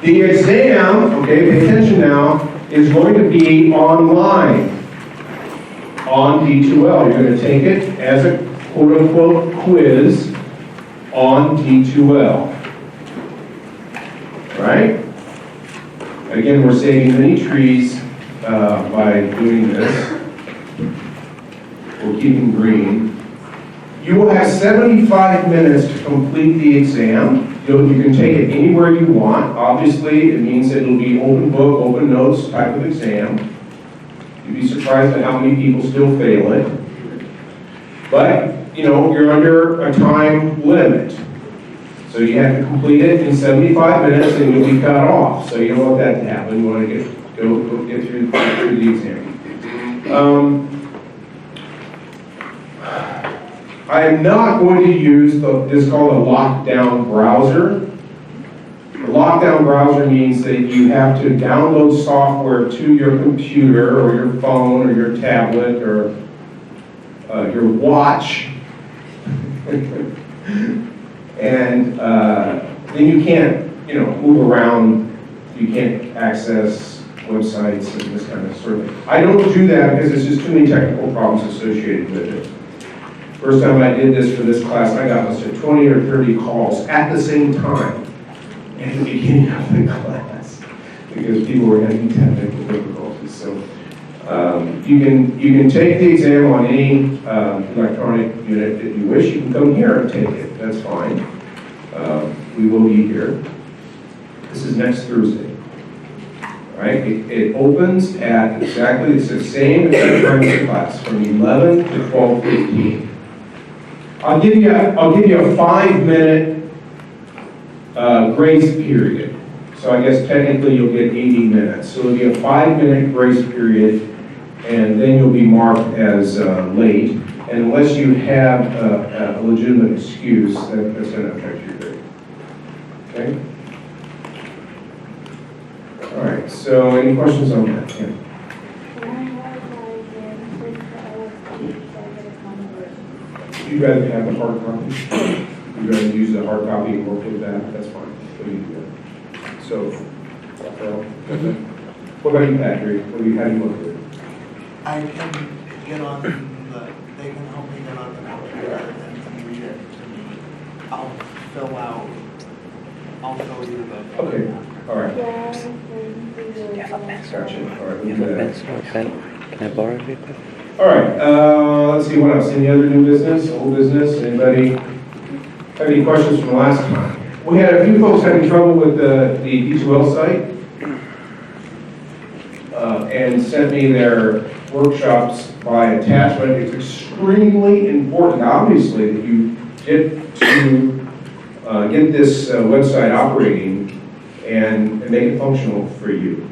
The exam, okay, pay attention now, is going to be online on D2L. You're going to take it as a quote-unquote quiz on D2L. Right? Again, we're saving many trees by doing this. We're keeping green. You will have 75 minutes to complete the exam. You can take it anywhere you want. Obviously, it means that it'll be open book, open notes type of exam. You'd be surprised at how many people still fail it. But, you're under a time limit. So you have to complete it in 75 minutes and you'll be cut off. So you don't want that to happen. You want to get through the exam. I am not going to use this called a lockdown browser. A lockdown browser means that you have to download software to your computer or your phone or your tablet or your watch. And then you can't, move around. You can't access websites and this kind of sort of thing. I don't do that because there's just too many technical problems associated with it. First time I did this for this class, I got 20 or 30 calls at the same time at the beginning of the class because people were having technical difficulties. So you can take the exam on any electronic unit that you wish. You can come here and take it. That's fine. We will be here. This is next Thursday. Right? It opens at exactly it's the same exact time as the class from 11 to 12:15. I'll give you a 5-minute grace period. So I guess technically you'll get 80 minutes. So it'll be a 5-minute grace period, and then you'll be marked as late. And unless you have a legitimate excuse, that's going to affect your grade. Okay? All right. So any questions on that? Yeah. You'd rather have the hard copy? You'd rather use the hard copy and work with that? That's fine. What do you do? So, what about you, Patrick? How do you look at it? I can get on they can help me get on the computer and can read it to me. I'll fill you the. Okay, all right. Yeah, Gotcha. All right, you have a pencil or pen? Can I borrow it? All right, let's see what else. Any other new business, old business? Anybody have any questions from last time? We had a few folks having trouble with the D2L site and sent me their workshops by attachment. It's extremely important, obviously, that you get to get this website operating and make it functional for you.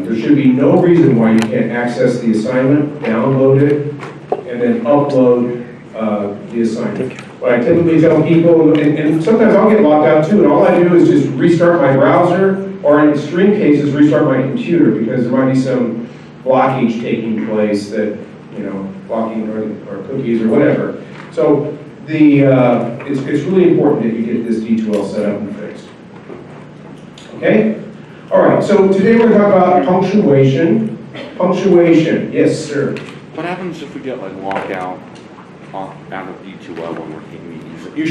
There should be no reason why you can't access the assignment, download it, and then upload the assignment. What I typically tell people, and sometimes I'll get locked out too, and all I do is just restart my browser, or in extreme cases, restart my computer, because there might be some blockage taking place that, blocking or cookies or whatever. So it's really important that you get this D2L set up and fixed. Okay? All right, so today we're going to talk about punctuation. Punctuation, yes, sir. What happens if we get locked out of D2L when we're taking meetings? That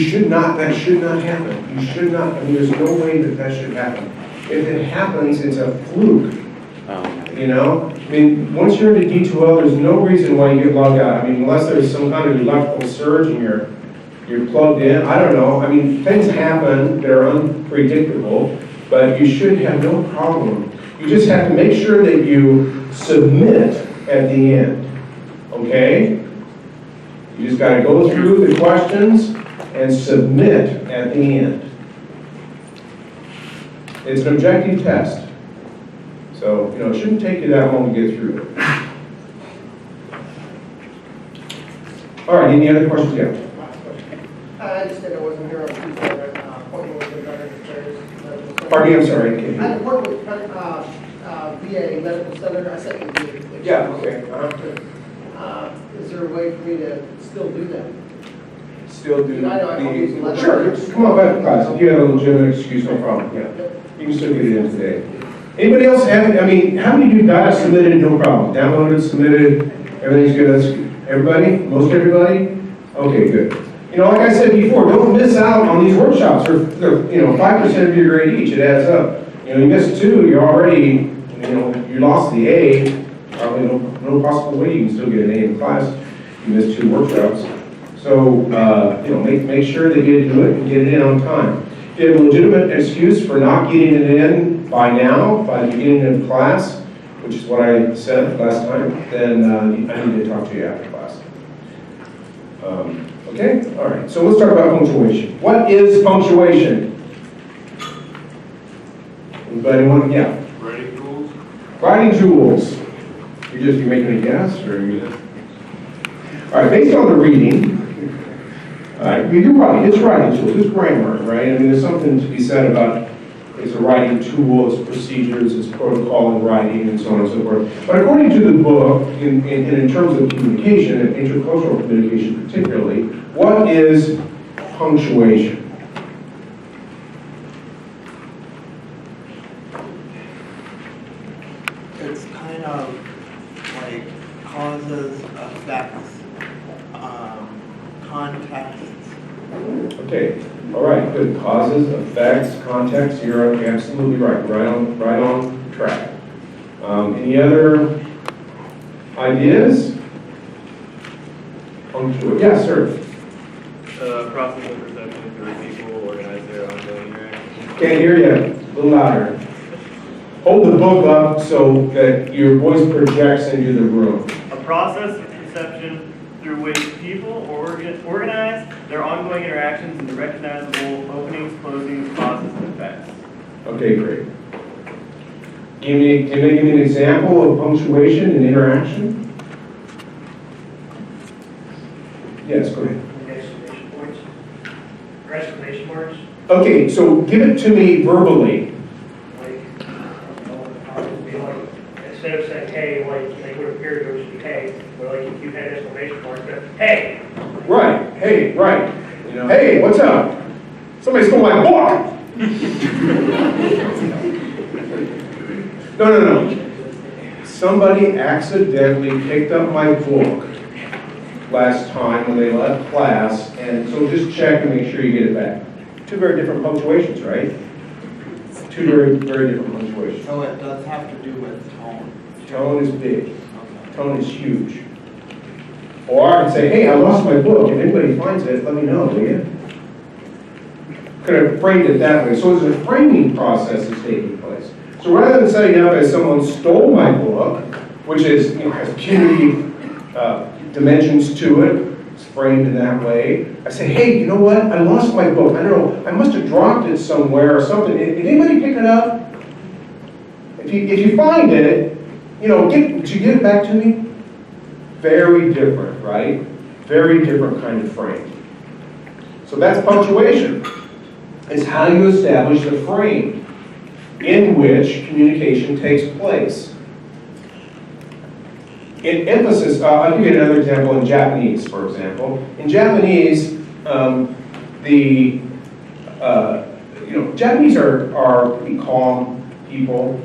should not happen. You should not, there's no way that should happen. If it happens, it's a fluke. Once you're into D2L, there's no reason why you get logged out. Unless there's some kind of electrical surge and you're plugged in. I don't know. Things happen that are unpredictable, but you should have no problem. You just have to make sure that you submit at the end. Okay? You just got to go through the questions and submit at the end. It's an objective test. So, it shouldn't take you that long to get through it. All right, any other questions? Yeah. I just said I wasn't here on Tuesday, appointment with the veteran affairs. Pardon me, I'm sorry. I had an appointment with VA Medical Center. I sent you the. Yeah, okay. Is there a way for me to still do that? Still do I know I can use the letter. Sure, just come on back to class. If you have a legitimate excuse, no problem. Yeah. You can still get it in today. Anybody else have, I mean, how many of you got it submitted, no problem? Downloaded, submitted, everything's good, that's good. Everybody? Most everybody? Okay, good. You know, like I said before, don't miss out on these workshops. They're 5% of your grade each, it adds up. You know, you miss 2, you're already, you lost the A. Probably no possible way you can still get an A in class. You missed 2 workshops. So, make sure that you do it and get it in on time. If you have a legitimate excuse for not getting it in by now, by the beginning of class, which is what I said last time, then I need to talk to you after class. Okay? All right. So let's talk about punctuation. What is punctuation? Anybody want? Yeah. Writing tools? Writing tools. You're making a guess, or you? All right. Based on the reading. You're right, it's writing tools, it's grammar, right? I mean, there's something to be said about it's a writing tool, it's procedures, it's protocol in writing, and so on and so forth. But according to the book, in terms of communication, and intercultural communication particularly, what is punctuation? It's kind of like causes, effects, context. Okay, all right, good. Causes, effects, context, you're absolutely right. Right on track. Any other ideas? Yes, sir. Process of perception through people organize their ongoing interactions. Can't hear you. A little louder. Hold the book up so that your voice projects into the room. A process of perception through which people organize their ongoing interactions into recognizable openings, closings, pauses, and effects. Okay, great. Can you give me an example of punctuation and interaction? Yes, go ahead. Exclamation points. Or exclamation marks. Okay, so give it to me verbally. Like, instead of saying hey, like would appear to be hey, or like if you had exclamation marks, hey. Right, hey, right. Hey, what's up? Somebody stole my book! No. Somebody accidentally picked up my book last time when they left class, and so just check and make sure you get it back. 2 very different punctuations, right? 2 very, very different punctuations. So it does have to do with tone. Tone is big. Okay. Tone is huge. Or I can say, hey, I lost my book. If anybody finds it, let me know, will you? Could have framed it that way. So there's a framing process that's taking place. So rather than setting up as someone stole my book, which is, has punitive dimensions to it, it's framed in that way, I say, hey, you know what? I lost my book. I don't know. I must have dropped it somewhere or something. Did anybody pick it up? If you find it, could you get it back to me? Very different, right? Very different kind of frame. So that's punctuation. It's how you establish the frame in which communication takes place. In emphasis, I'll give you another example in Japanese, for example. In Japanese, Japanese are pretty calm people.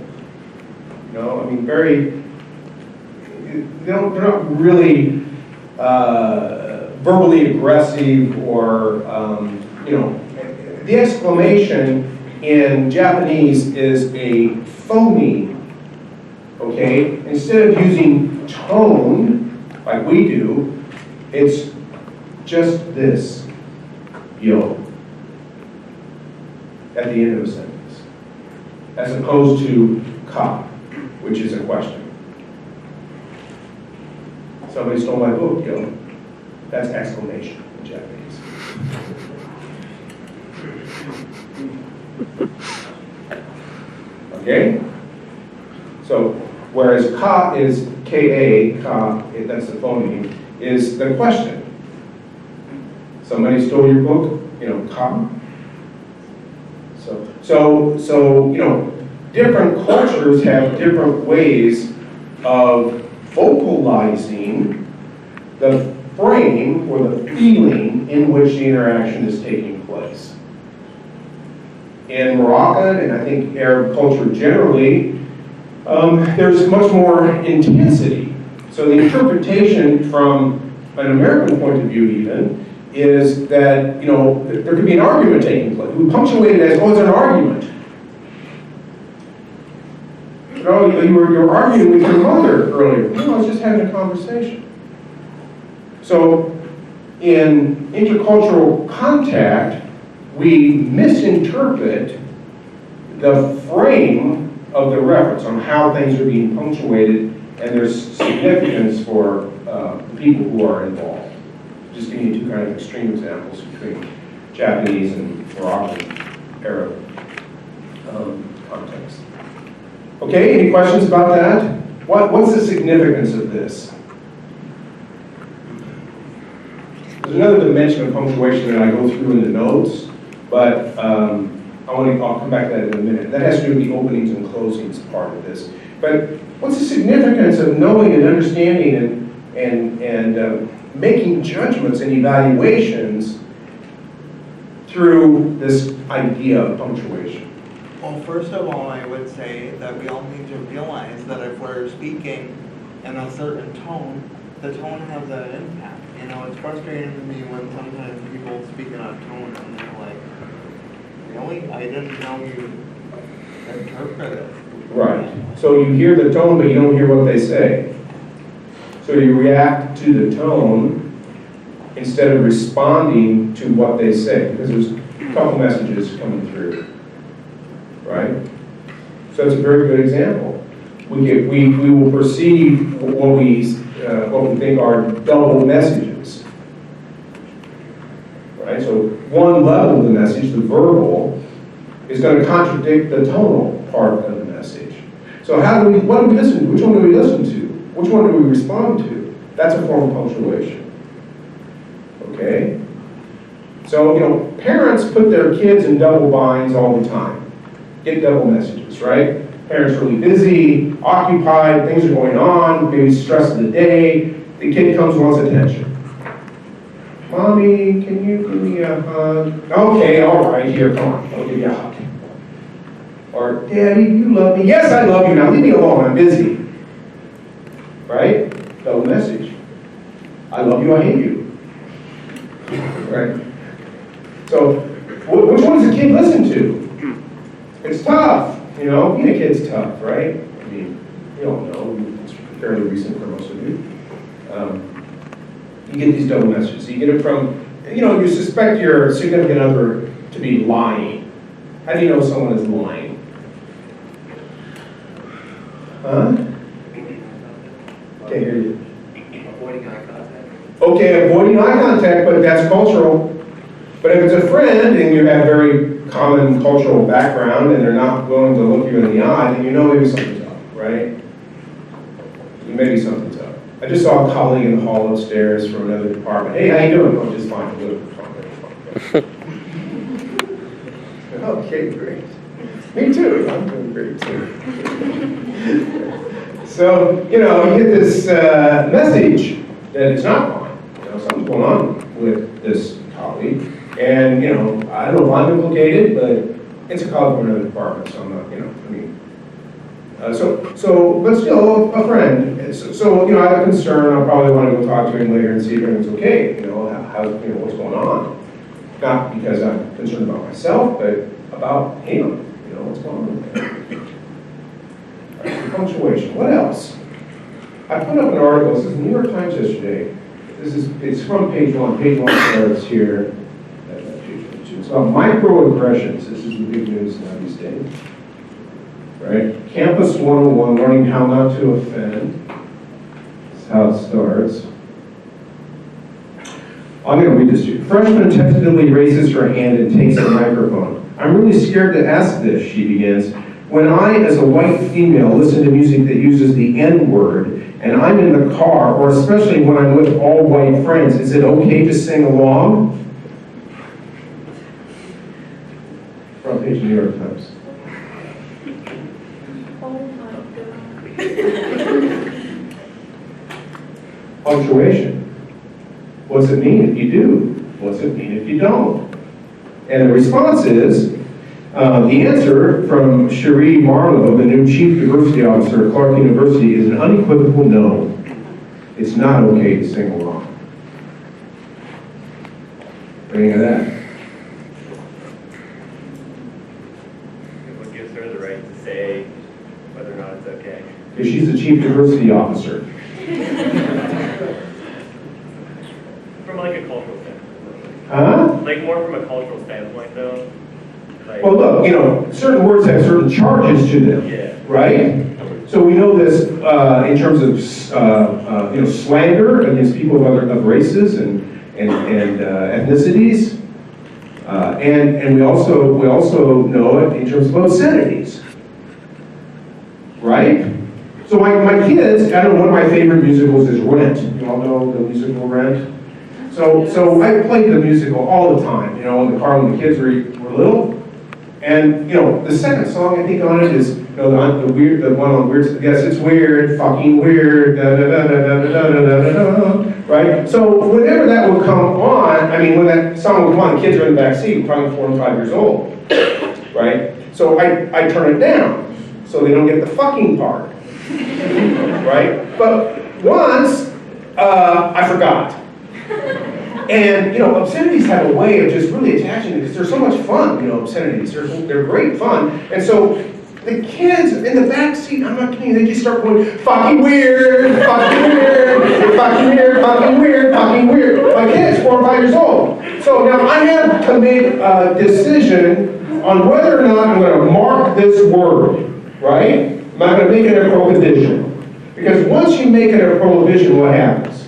They're not really verbally aggressive or, the exclamation in Japanese is a phoneme, okay? Instead of using tone, like we do, it's just this, yo, at the end of a sentence, as opposed to ka, which is a question. Somebody stole my book, yo. That's exclamation in Japanese. Okay? So, whereas ka is K-A, ka, that's the phoneme, is the question. Somebody stole your book, ka. So, different cultures have different ways of vocalizing the frame or the feeling in which the interaction is taking place. in Moroccan, and I think Arab culture generally, there's much more intensity. So the interpretation from an American point of view even is that, you know, there could be an argument taking place. We punctuate it as, oh, it's an argument. You know, you were arguing with your mother earlier. No, I was just having a conversation. So in intercultural contact, we misinterpret the frame of the reference on how things are being punctuated, and there's significance for the people who are involved. Just giving you two kind of extreme examples between Japanese and Moroccan Arab context. Okay, any questions about that? What's the significance of this? There's another dimension of punctuation that I go through in the notes, but I'll come back to that in a minute. That has to do with the openings and closings part of this. But what's the significance of knowing and understanding and making judgments and evaluations through this idea of punctuation? Well, first of all, I would say that we all need to realize that if we're speaking in a certain tone, the tone has an impact. You know, it's frustrating to me when sometimes people speak in a tone and they're like, really? I didn't know you interpreted it. Right. So you hear the tone, but you don't hear what they say. So you react to the tone instead of responding to what they say, because there's a couple messages coming through. Right? So that's a very good example. We will perceive what we think are double messages. Right? So one level of the message, the verbal, is going to contradict the tonal part of the message. So what do we listen to? Which one do we listen to? Which one do we respond to? That's a form of punctuation. Okay? So, you know, parents put their kids in double binds all the time. Get double messages, right? Parents really busy, occupied, things are going on, maybe stress of the day. The kid comes and wants attention. Mommy, can you give me a hug? Okay, all right, here, come on, I'll give you a hug. Or, Daddy, you love me? Yes, I love you. Now leave me alone, I'm busy. Right? Double message. I love you, I hate you. Right? So, which one does the kid listen to? It's tough, you know, being a kid's tough, right? I mean, you all know, it's fairly recent for most of you. You get these double messages. You get it from, you know, you suspect your significant other to be lying. How do you know someone is lying? Huh? Can't hear you. Avoiding eye contact. Okay, avoiding eye contact, but that's cultural. But if it's a friend and you have very common cultural background and they're not willing to look you in the eye, then you know maybe something's up, right? Maybe something's up. I just saw a colleague in the hall upstairs from another department. Hey, how you doing? Oh, just fine. Good. Fine. Okay, great. Me too. I'm doing great too. So, you know, you get this message that it's not fine. You know, something's going on with this colleague. And, you know, I don't know if I'm implicated, but it's a colleague from another department, so I'm not, you know, I mean. But still, a friend. So, you know, I have a concern. I'll probably want to go talk to him later and see if everything's okay. You know, what's going on. Not because I'm concerned about myself, but about him. You know, what's going on with him. All right, punctuation. What else? I put up an article. This is the New York Times yesterday. It's from page one. Page one starts here. It's about microaggressions. This is the big news now these days. Right? Campus 101, learning how not to offend. That's how it starts. I'm going to read this to you. Freshman tentatively raises her hand and takes the microphone. I'm really scared to ask this, she begins. When I, as a white female, listen to music that uses the N-word, and I'm in the car, or especially when I'm with all white friends, is it okay to sing along? Front page of the New York Times. Punctuation. What's it mean if you do? What's it mean if you don't? And the response is, The answer from Cherie Marlowe, the new Chief Diversity Officer at Clark University, is an unequivocal no. It's not okay to sing along. What do you think of that? What gives her the right to say whether or not it's okay? Because she's the Chief Diversity Officer. From like a cultural standpoint. Huh? Like more from a cultural standpoint though. Like, Well, look, certain words have certain charges to them, yeah. right? So we know this in terms of slander against people of other races and ethnicities, and we also know it in terms of obscenities, right? So my kids, I don't know, one of my favorite musicals is Rent. You all know the musical Rent? So I played the musical all the time, in the car when the kids were little. And, the second song I think on it is, the one on weird, yes, it's weird, fucking weird, da da da da da da da da da, right? So whenever that would come on, when that song would come on, the kids are in the back seat, probably 4 and 5 years old, right? So I turn it down, so they don't get the fucking part, right? But once, I forgot. And, obscenities have a way of just really attaching, because they're so much fun, obscenities. They're great fun. And so the kids in the back seat, I'm not kidding, they just start going, fucking weird, fucking weird, fucking weird, fucking weird, fucking weird. My kid's 4 or 5 years old. So now I have to make a decision on whether or not I'm going to mark this word, right? Am I going to make it a prohibition? Because once you make it a prohibition, what happens?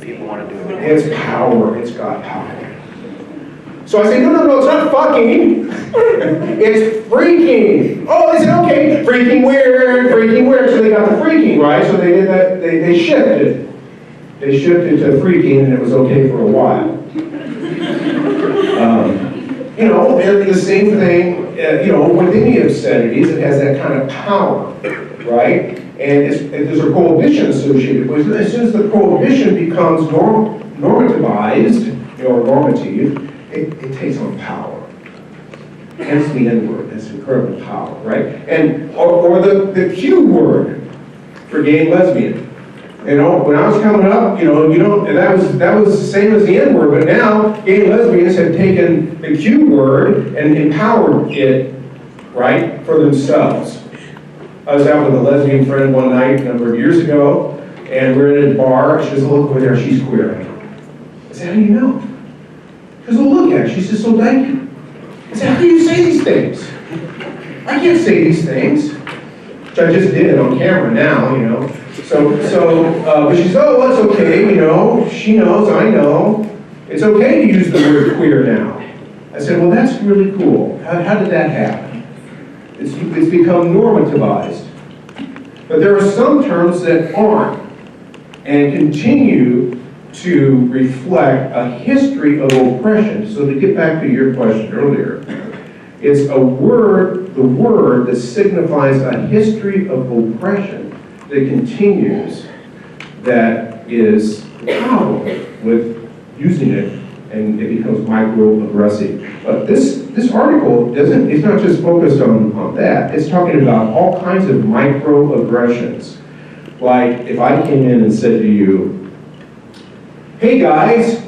People want to do it. It's power. It's got power. So I say, no, it's not fucking. It's freaking. Oh, they said, okay, freaking weird. So they got the freaking, right? So they did that, they shifted. They shifted to freaking, and it was okay for a while. They're the same thing, with any obscenities, it has that kind of power, right? And there's a prohibition associated with it. As soon as the prohibition becomes normativized, or normative, it takes on power. Hence the N-word, that's incredible power, right? And or the Q word for gay and lesbian. When I was coming up, and that was the same as the N-word, but now gay and lesbians have taken the Q word and empowered it, right, for themselves. I was out with a lesbian friend one night a number of years ago, and we're in a bar. She goes, oh, look over there, she's queer. I said, how do you know? She goes, oh, look at her, she's just so dykey. I said, how do you say these things? I can't say these things. Which I just did on camera now, but she says, oh, well, it's okay, she knows, I know. It's okay to use the word queer now. I said, well, that's really cool. How did that happen? It's become normativized. But there are some terms that aren't and continue to reflect a history of oppression. So to get back to your question earlier, it's the word that signifies a history of oppression that continues, that is the problem with using it, and it becomes microaggressive. But this article it's not just focused on that. It's talking about all kinds of microaggressions. Like if I came in and said to you, hey guys,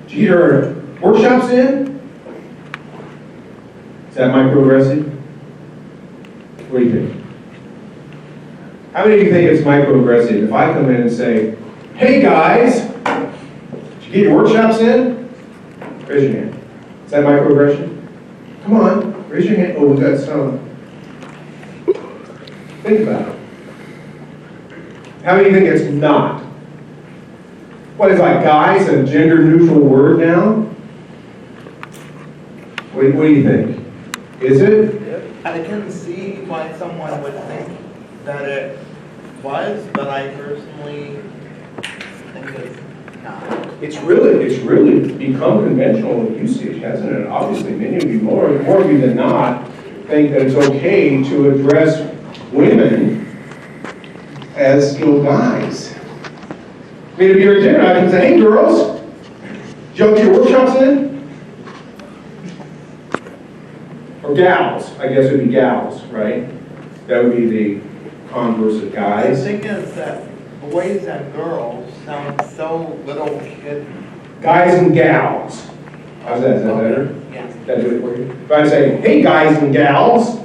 did you get our workshops in? Is that microaggressive? What do you think? How many of you think it's microaggressive if I come in and say, hey guys, did you get your workshops in? Raise your hand. Is that microaggression? Come on, raise your hand. Oh, we got some. Think about it. How many think it's not? What is like guys a gender neutral word now? What do you think? Is it? I can see why someone would think that it was, but I personally think it's not. It's really become conventional usage, hasn't it? Obviously, many of you, more of you than not, think that it's okay to address women as guys. I mean, if you're at dinner, I can say, hey girls, did y'all get your workshops in? or gals, I guess it would be gals, right? That would be the converse of The guys. thing is that boys and girls sound so little kid. Guys and gals. How's that? Is that better? Yes. That do it for you? If I say, hey guys and gals,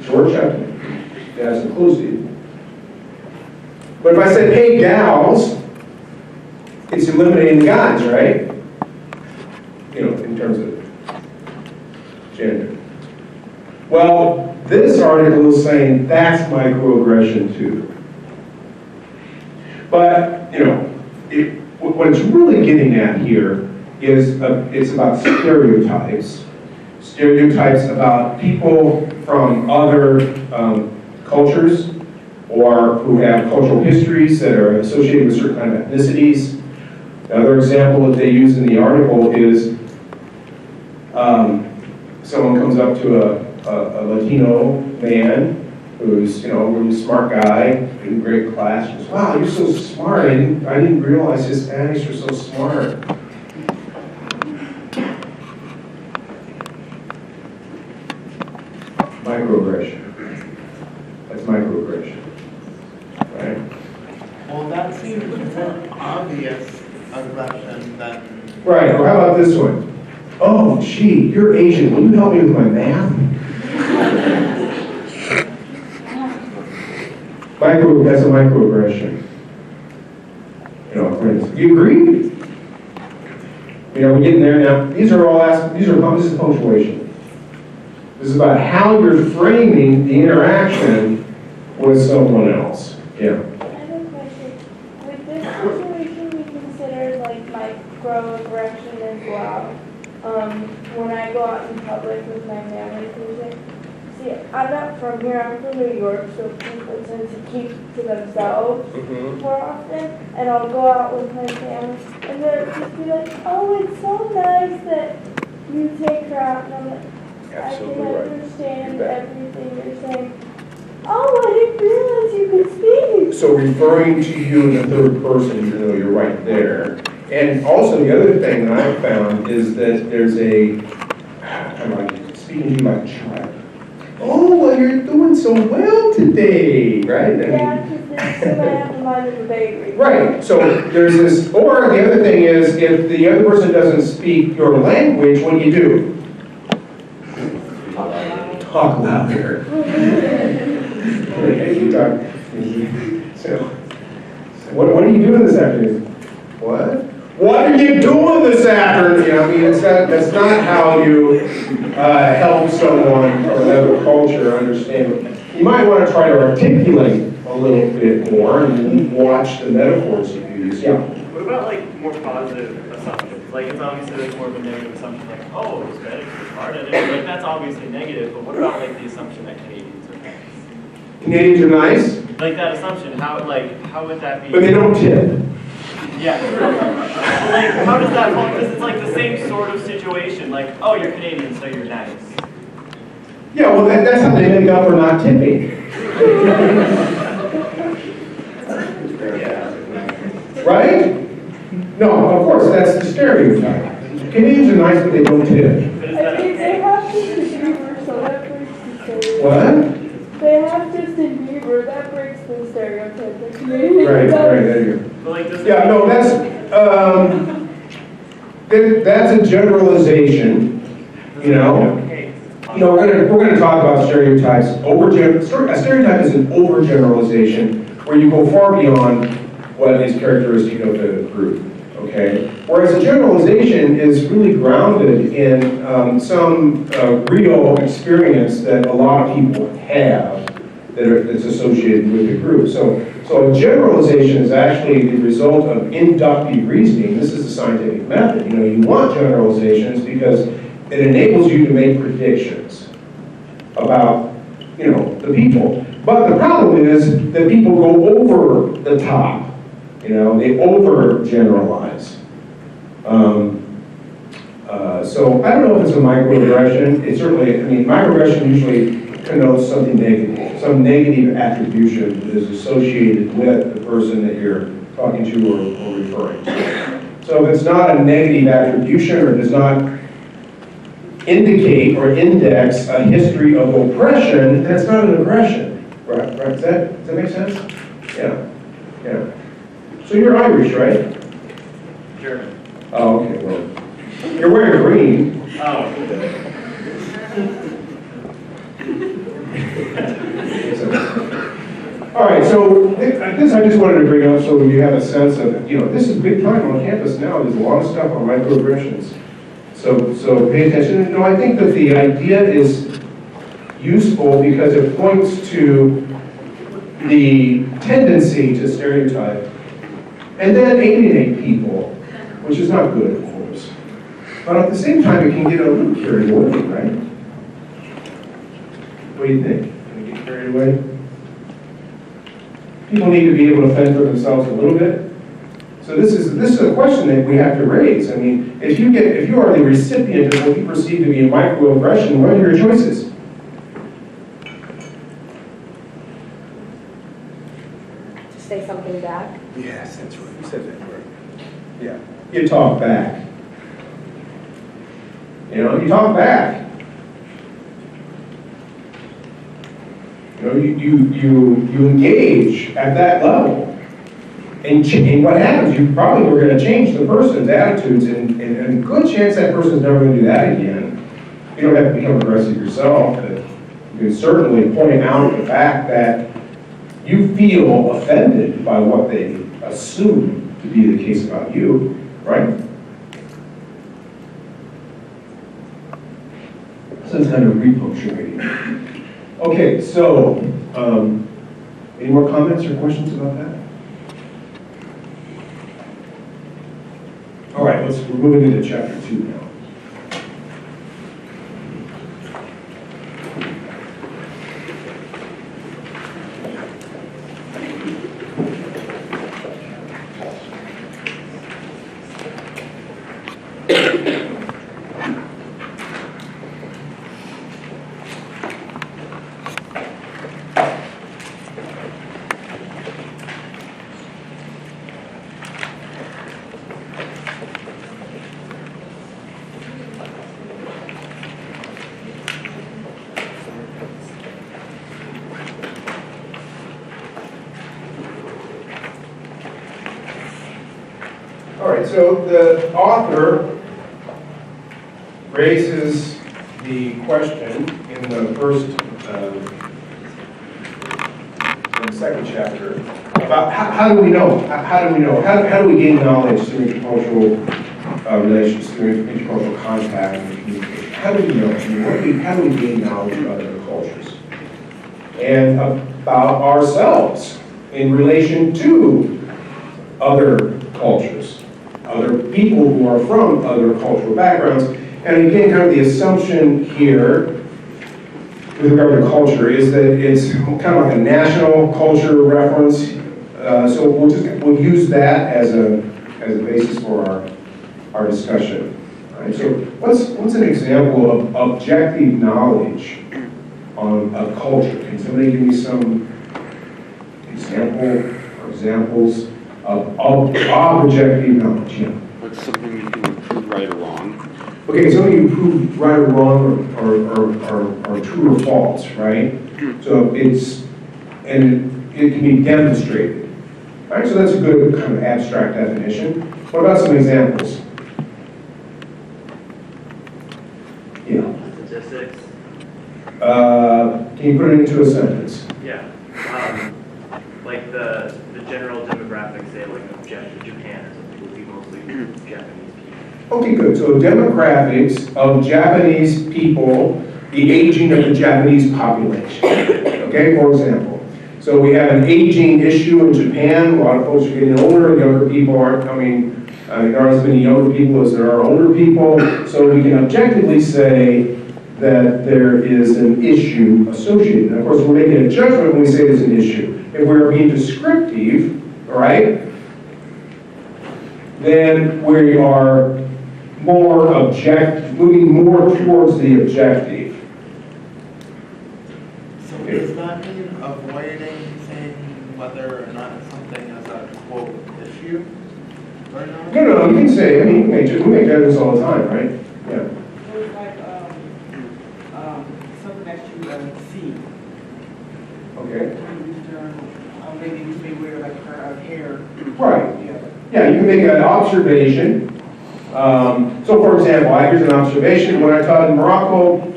George Chapman, that's inclusive. But if I said, hey gals, it's eliminating the guys, right? You know, in terms of gender. Well, this article is saying that's microaggression too. But, you know, what it's really getting at here is it's about stereotypes. Stereotypes about people from other cultures or who have cultural histories that are associated with certain kind of ethnicities. Another example that they use in the article is someone comes up to a Latino man who's, you know, a really smart guy, in great class, goes, wow, you're so smart, I didn't realize Hispanics are so smart. Microaggression. That's microaggression, right? Well, that seems more obvious aggression than. Right, or how about this one? Oh, gee, you're Asian, will you help me with my math? That's a microaggression. You know, for instance, you agree? You know, we're getting there now. This is punctuation. This is about how you're framing the interaction with someone else. Yeah. I have a question. With this situation, we consider like microaggression as well. When I go out in public with my family, see, I'm not from here, I'm from New York, so people tend to keep to themselves more often. And I'll go out with my family, and they'll just be like, oh, it's so nice that you take her out. And I'm like, Absolutely I right. can understand You bet. everything you're saying. Oh, I didn't realize you could speak. So referring to you in the third person, even though you're right there. And also the other thing that I've found is that there's I'm like speaking to you like a child. Oh, well, you're doing so well today, right? I mean, Yeah, because there's so I have the mind of a baby. right, so there's this, or the other thing is, if the other person doesn't speak your language, what do? Talk louder. You talk. So, what are you doing this afternoon? What? What are you doing this afternoon? You know, I mean, that's not how you help someone from another culture understand. You might want to try to articulate a little bit more and watch the metaphors you use. Yeah. What about like more positive assumptions? Like it's obviously like more of a negative assumption, like, oh, Hispanics are smart. Like that's obviously negative, but what about like the assumption that Canadians are nice? Canadians are nice, Like that assumption, how would that be? but they don't tip. Yeah. But like, how does that fall? Because it's like the same sort of situation. Like, oh, you're Canadian, so you're nice. Yeah, well, that's how they make up for not tipping. Right? No, of course, that's the stereotype. Canadians are nice, but they don't tip. But is I that mean, they okay? have Justin Bieber, so that breaks the stereotype. What? They have Justin Bieber, that breaks the stereotype. The Canadian Right, does. there you go. But like, does Yeah, no, that's a generalization, you know? Okay. You know, we're gonna talk about stereotypes. A stereotype is an overgeneralization where you go far beyond what is characteristic of the group, okay? Whereas a generalization is really grounded in some real experience that a lot of people have that's associated with the group. So a generalization is actually the result of inductive reasoning. This is a scientific method. You know, you want generalizations because it enables you to make predictions about, you know, the people. But the problem is that people go over the top. You know, they overgeneralize. So I don't know if it's a microaggression. It certainly, I mean, microaggression usually connotes something negative, some negative attribution that is associated with the person that you're talking to or referring to. So if it's not a negative attribution or does not indicate or index a history of oppression, that's not an aggression. Right? Does that make sense? Yeah. Yeah. So you're Irish, right? German. Oh, okay, well, you're wearing green. Oh. All right, so this I just wanted to bring up so you have a sense of, this is big time on campus now. There's a lot of stuff on microaggressions. So pay attention. I think that the idea is useful because it points to the tendency to stereotype and then alienate people, which is not good, of course. But at the same time, it can get a little carried away, right? What do you think? Can it get carried away? People need to be able to fend for themselves a little bit. So this is a question that we have to raise. I mean, if you are the recipient of what you perceive to be a microaggression, what are your choices? To say something back. Yes, that's right. You said that word. Yeah. You talk back. You talk back. You engage at that level. And what happens, you probably are going to change the person's attitudes, and a good chance that person's never going to do that again. You don't have to become aggressive yourself, but you can certainly point out the fact that you feel offended by what they assume to be the case about you, right? Some kind of repunctuating. Okay, so any more comments or questions about that? All right, we're moving into chapter 2 now. All right, so the author raises the question in the second chapter about how do we know? How do we know? How do we gain knowledge through intercultural relations, through intercultural contact and communication? How do we know? How do we gain knowledge about other cultures? And about ourselves in relation to other cultures, other people who are from other cultural backgrounds. And again, kind of the assumption here with regard to culture is that it's kind of like a national culture reference. So we'll use that as a basis for our discussion. All right, so what's an example of objective knowledge on a culture? Can somebody give me some examples of objective knowledge? Yeah. What's something you can prove right or wrong? Okay, something you prove right or wrong or true or false, right? So it can be demonstrated. All right, so that's a good kind of abstract definition. What about some examples? Yeah. Statistics. Can you put it into a sentence? Yeah. Like the general demographics, say like of Japan or something, would be mostly Japanese people. Okay, good. So demographics of Japanese people, the aging of the Japanese population. Okay, for example. So we have an aging issue in Japan. A lot of folks are getting older. Younger people aren't coming. There aren't as many younger people as there are older people. So we can objectively say that there is an issue associated. And of course, we're making a judgment when we say there's an issue. If we're being descriptive, all right, then we are moving more towards the objective. So does that mean avoiding saying whether or not something is a quote issue or not? No, you can say, we make judgments all the time, right? Yeah. Like, something that you see. Okay? Maybe you may wear like her hair. Right. Yeah, you can make an observation. So for example, here's an observation. When I taught in Morocco,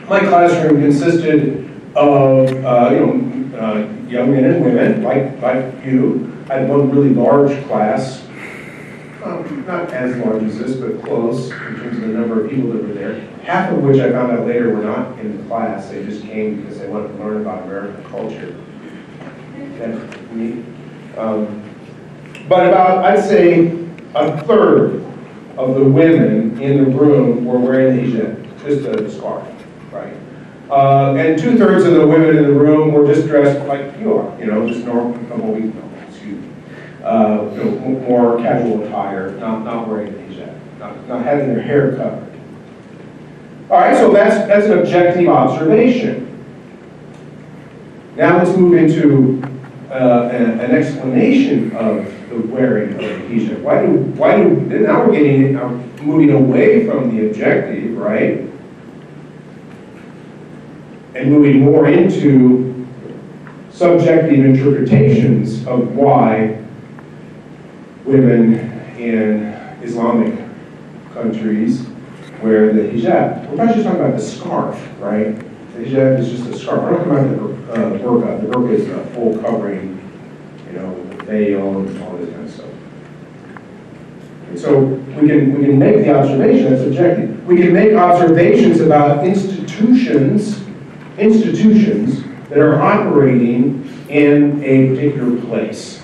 my classroom consisted of young men and women, like you. I had one really large class, not as large as this, but close in terms of the number of people that were there. Half of which I found out later were not in the class. They just came because they wanted to learn about American culture. That's neat. But about, I'd say, a third of the women in the room were wearing the hijab, just a scarf, right? And 2/3 of the women in the room were just dressed like you are, just normal, more casual attire, not wearing the hijab, not having their hair covered. All right, so that's an objective observation. Now let's move into an explanation of the wearing of the hijab. Now we're moving away from the objective, right? And moving more into subjective interpretations of why women in Islamic countries wear the hijab. We're not just talking about the scarf, right? The hijab is just a scarf. We're not talking about the burqa. The burqa is a full covering, with the veil and all this kind of stuff. And so we can make the observation, that's objective. We can make observations about institutions that are operating in a particular place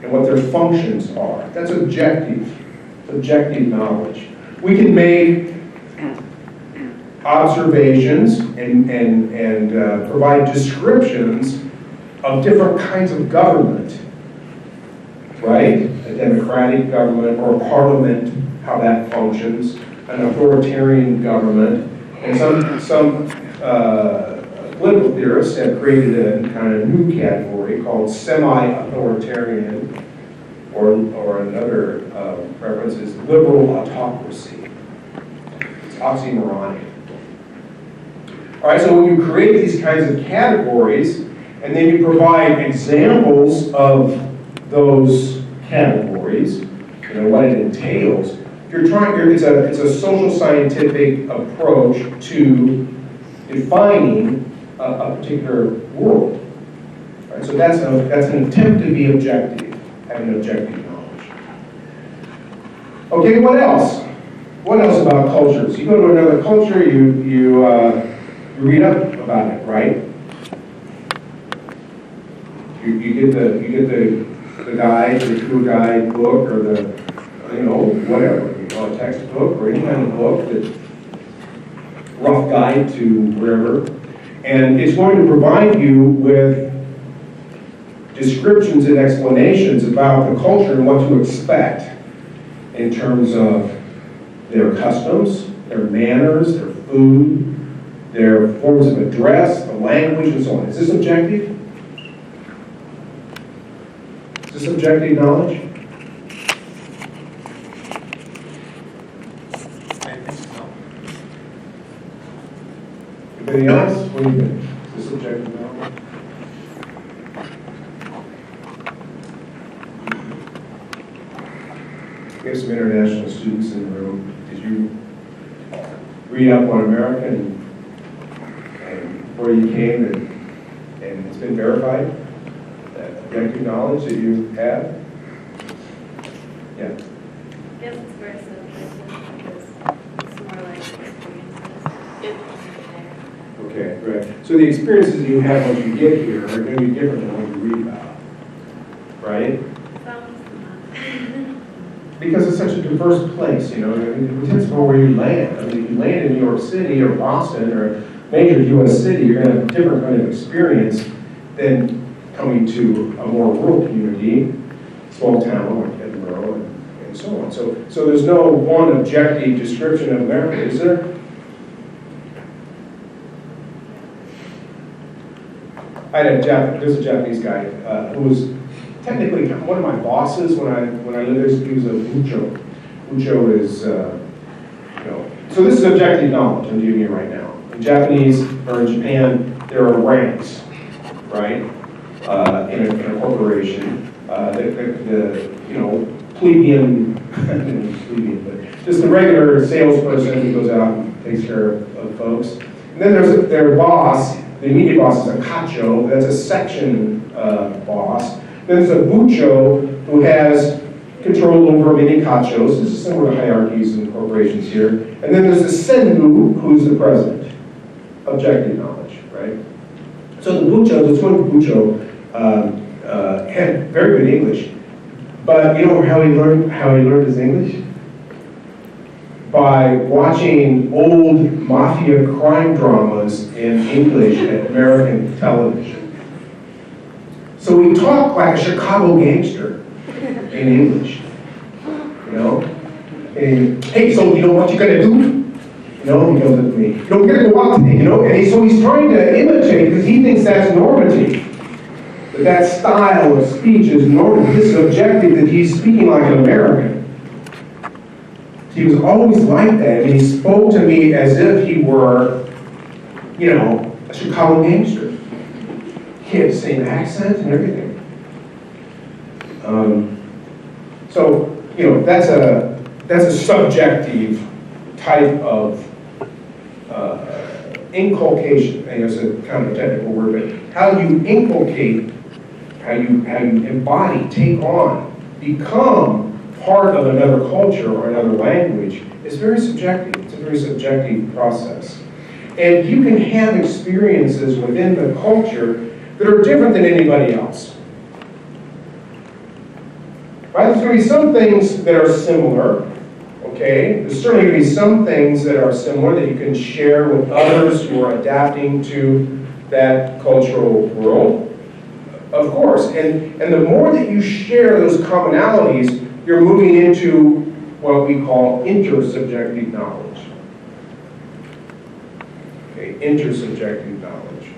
and what their functions are. That's objective knowledge. We can make observations and provide descriptions of different kinds of government, right? A democratic government or a parliament, how that functions, an authoritarian government, and some political theorists have created a kind of new category called semi-authoritarian, or another reference is liberal autocracy. It's oxymoronic. All right, so when you create these kinds of categories, and then you provide examples of those categories, what it entails, it's a social scientific approach to defining a particular world. Right? So that's an attempt to be objective, having objective knowledge. Okay, what else? What else about cultures? You go to another culture, you read up about it, right? You get the guide, the tour guide book, or the whatever, a textbook or any kind of book, that rough guide to wherever, and it's going to provide you with descriptions and explanations about the culture and what to expect in terms of their customs, their manners, their food, their forms of address, the language, and so on. Is this objective? Is this objective knowledge? I think so. Anybody else? What do you think? Is this objective knowledge? We have some international students in the room. Did you read up on America and before you came, and it's been verified? That objective knowledge that you have? Yeah. Yes, it's very subjective because it's more like experiences. Okay, right. So the experiences you have once you get here are going to be different than what you read about, right? Because it's such a diverse place, it depends on where you land. I mean, if you land in New York City or Boston or a major U.S. city, you're going to have a different kind of experience than coming to a more rural community, small town like Edinburgh, and so on. So there's no one objective description of America, is there? There's a Japanese guy who was technically one of my bosses when I lived there. He was a bucho. Bucho is, so this is objective knowledge I'm giving you right now. In Japanese, or in Japan, there are ranks, right? In a corporation. Plebeian, plebeian, but just the regular salesperson who goes out and takes care of folks. And then there's their boss, the immediate boss is a kacho, that's a section boss. Then there's a bucho who has control over many kachos. This is similar to hierarchies in corporations here. And then there's the senbu, who's the president. Objective knowledge, right? So the bucho, the Tsuan bucho, had very good English. But you know how he learned his English? By watching old mafia crime dramas in English at American television. So he talked like a Chicago gangster in English, you know? And, hey, so you know what you're gonna do? You know, he goes at me, you know, we're gonna go out today, you know? And so he's trying to imitate because he thinks that's normative. That style of speech is normal. This is objective that he's speaking like an American. He was always like that, and he spoke to me as if he were, you know, a Chicago gangster. He had the same accent and everything. So, you know, that's a subjective type of inculcation. I know it's a kind of a technical word, but how you inculcate, how you embody, take on, become part of another culture or another language is very subjective. It's a very subjective process. And you can have experiences within the culture that are different than anybody else. Right? There's going to be some things that are similar, okay? There's certainly going to be some things that are similar that you can share with others who are adapting to that cultural world. Of course, and the more that you share those commonalities, you're moving into what we call intersubjective knowledge. Okay, intersubjective knowledge.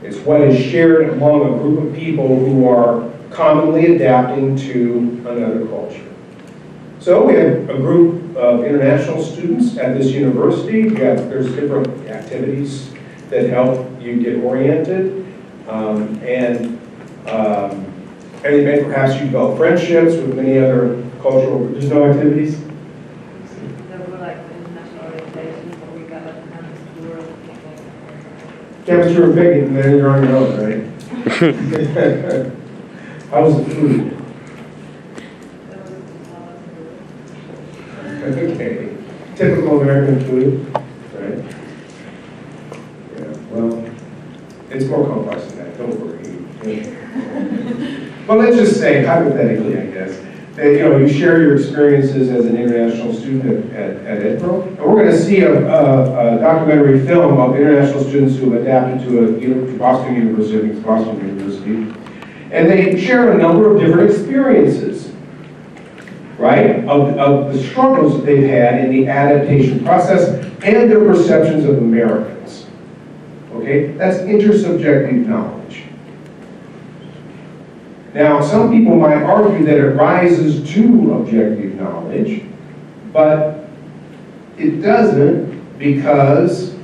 It's what is shared among a group of people who are commonly adapting to another culture. So we have a group of international students at this university. There's different activities that help you get oriented, and perhaps you develop friendships with many other cultural, there's no activities? There were like international orientations, but we got like a campus tour. Campus tour picnic, and then you're on your own, right? How was the food? Okay. Typical American food, right? Yeah, well, it's more complex than that, don't worry. Well, let's just say, hypothetically, I guess, that you share your experiences as an international student at Edinburgh, and we're going to see a documentary film of international students who have adapted to Boston University, and they share a number of different experiences, right, of the struggles that they've had in the adaptation process and their perceptions of Americans. Okay, that's intersubjective knowledge. Now, some people might argue that it rises to objective knowledge, but it doesn't, because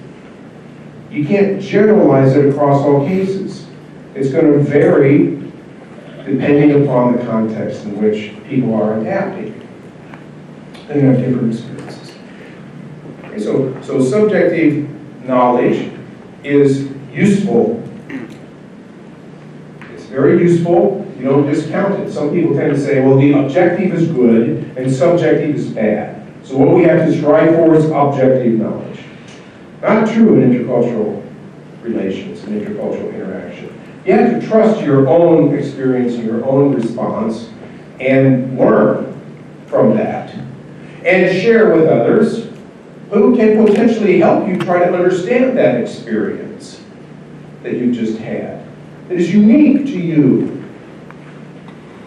you can't generalize it across all cases. It's going to vary depending upon the context in which people are adapting. They have different experiences. Okay, so subjective knowledge is useful. It's very useful. You don't discount it. Some people tend to say, well, the objective is good and subjective is bad. So what we have to strive for is objective knowledge. Not true in intercultural relations and intercultural interaction. You have to trust your own experience and your own response and learn from that. And share with others who can potentially help you try to understand that experience that you just had. It is unique to you.